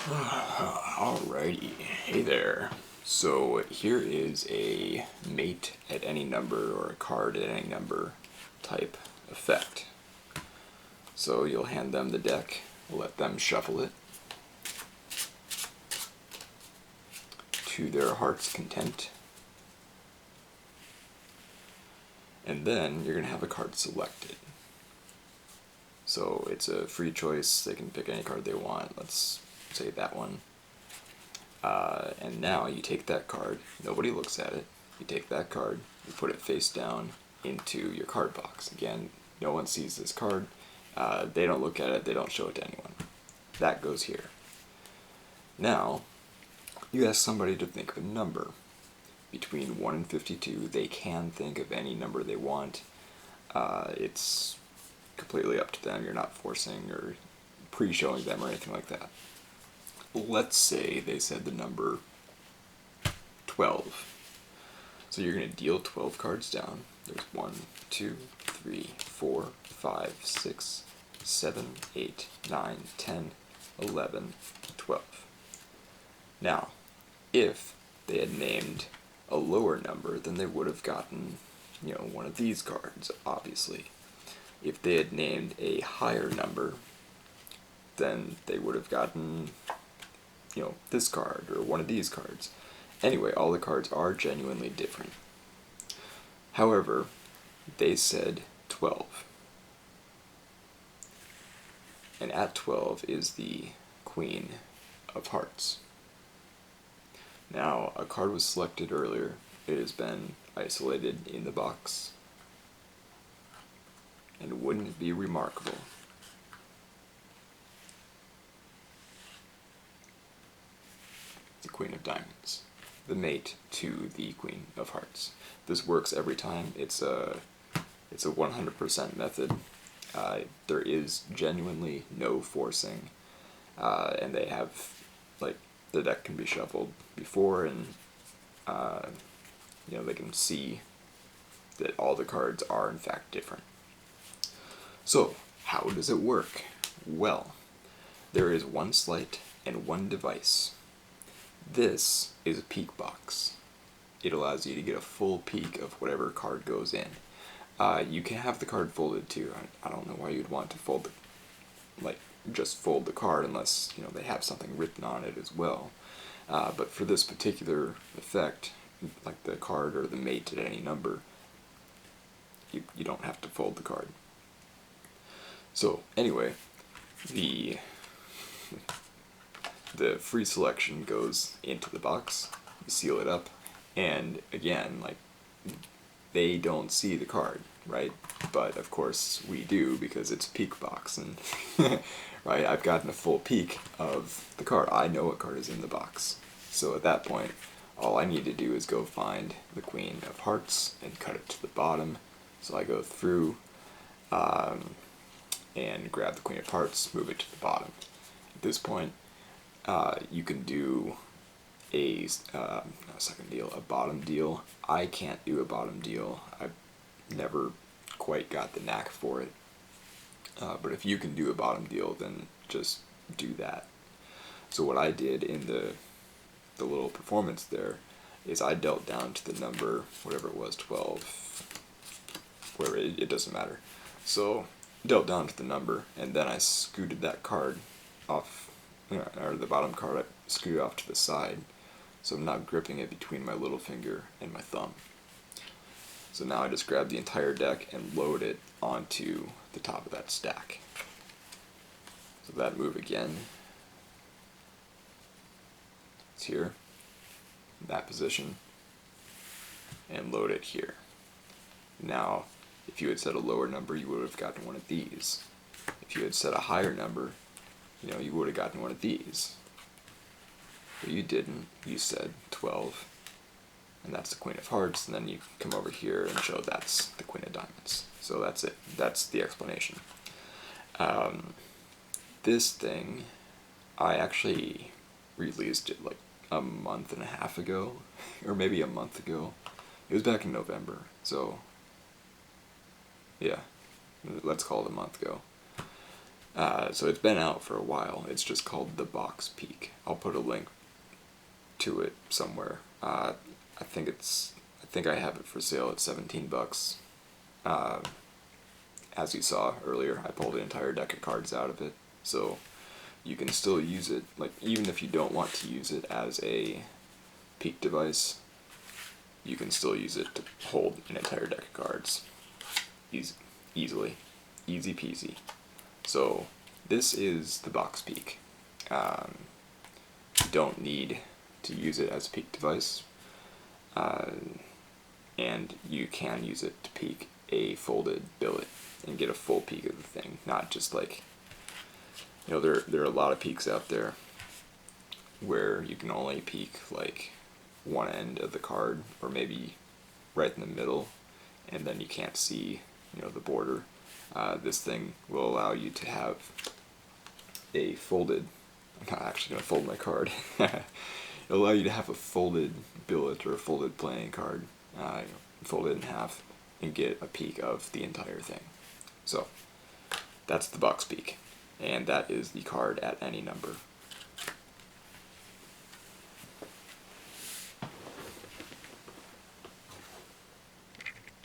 Alrighty, hey there. So here is a mate at any number or a card at any number type effect. So you'll hand them the deck, let them shuffle it to their heart's content, and then you're going to have a card selected. So it's a free choice, they can pick any card they want, let's say that one. And now you take that card, nobody looks at it, you take that card, you put it face down into your card box. Again, no one sees this card, they don't look at it, they don't show it to anyone. That goes here. Now, you ask somebody to think of a number. Between 1 and 52, they can think of any number they want. It's completely up to them, you're not forcing or pre-showing them or anything like that. Let's say they said the number 12. So you're going to deal 12 cards down. There's 1, 2, 3, 4, 5, 6, 7, 8, 9, 10, 11, 12. Now, if they had named a lower number, then they would have gotten, one of these cards, obviously. If they had named a higher number, then they would have gotten this card or one of these cards. Anyway, all the cards are genuinely different. However, they said 12. And at 12 is the Queen of Hearts. Now, a card was selected earlier. It has been isolated in the box. And wouldn't it be remarkable? The Queen of Diamonds, the mate to the Queen of Hearts. This works every time. It's a 100% method. There is genuinely no forcing, and they have, the deck can be shuffled before, and they can see that all the cards are in fact different. So, how does it work? Well, there is one sleight and one device. This is a peek box. It allows you to get a full peek of whatever card goes in. You can have the card folded too. I don't know why you'd want to fold just fold the card unless they have something written on it as well. But for this particular effect, like the card or the mate at any number, you don't have to fold the card. So anyway, the free selection goes into the box, you seal it up, and again, they don't see the card, right? But of course we do, because it's a peek box, and right, I've gotten a full peek of the card. I know what card is in the box. So at that point, all I need to do is go find the Queen of Hearts and cut it to the bottom. So I go through and grab the Queen of Hearts, move it to the bottom. At this point, you can do a second deal, a bottom deal. I can't do a bottom deal. I've never quite got the knack for it. But if you can do a bottom deal, then just do that. So what I did in the little performance there is I dealt down to the number, whatever it was, 12, whatever, it doesn't matter. So dealt down to the number, and then I scooted that card off, or the bottom card I scooted off to the side, so I'm not gripping it between my little finger and my thumb. So now I just grab the entire deck and load it onto the top of that stack. So that move again, it's here, in that position, and load it here. Now, if you had set a lower number, you would have gotten one of these. If you had set a higher number, you would have gotten one of these. But you didn't. You said 12, and that's the Queen of Hearts, and then you come over here and show that's the Queen of Diamonds. So that's it. That's the explanation. This thing, I actually released it a month and a half ago, or maybe a month ago. It was back in November, so yeah, let's call it a month ago. So it's been out for a while. It's just called the Box Peak. I'll put a link to it somewhere. I think I have it for sale at $17. As you saw earlier, I pulled an entire deck of cards out of it, so you can still use it, like, even if you don't want to use it as a peak device, you can still use it to hold an entire deck of cards easily. Easy peasy. So this is the Box Peak. You don't need to use it as a peak device, and you can use it to peek a folded billet and get a full peek of the thing, not just like, there are a lot of peaks out there where you can only peek like one end of the card, or maybe right in the middle, and then you can't see, the border. This thing will allow you to have a folded, I'm not actually going to fold my card, it'll allow you to have a folded billet or a folded playing card, fold it in half, and get a peek of the entire thing. So that's the Box Peak, and that is the card at any number.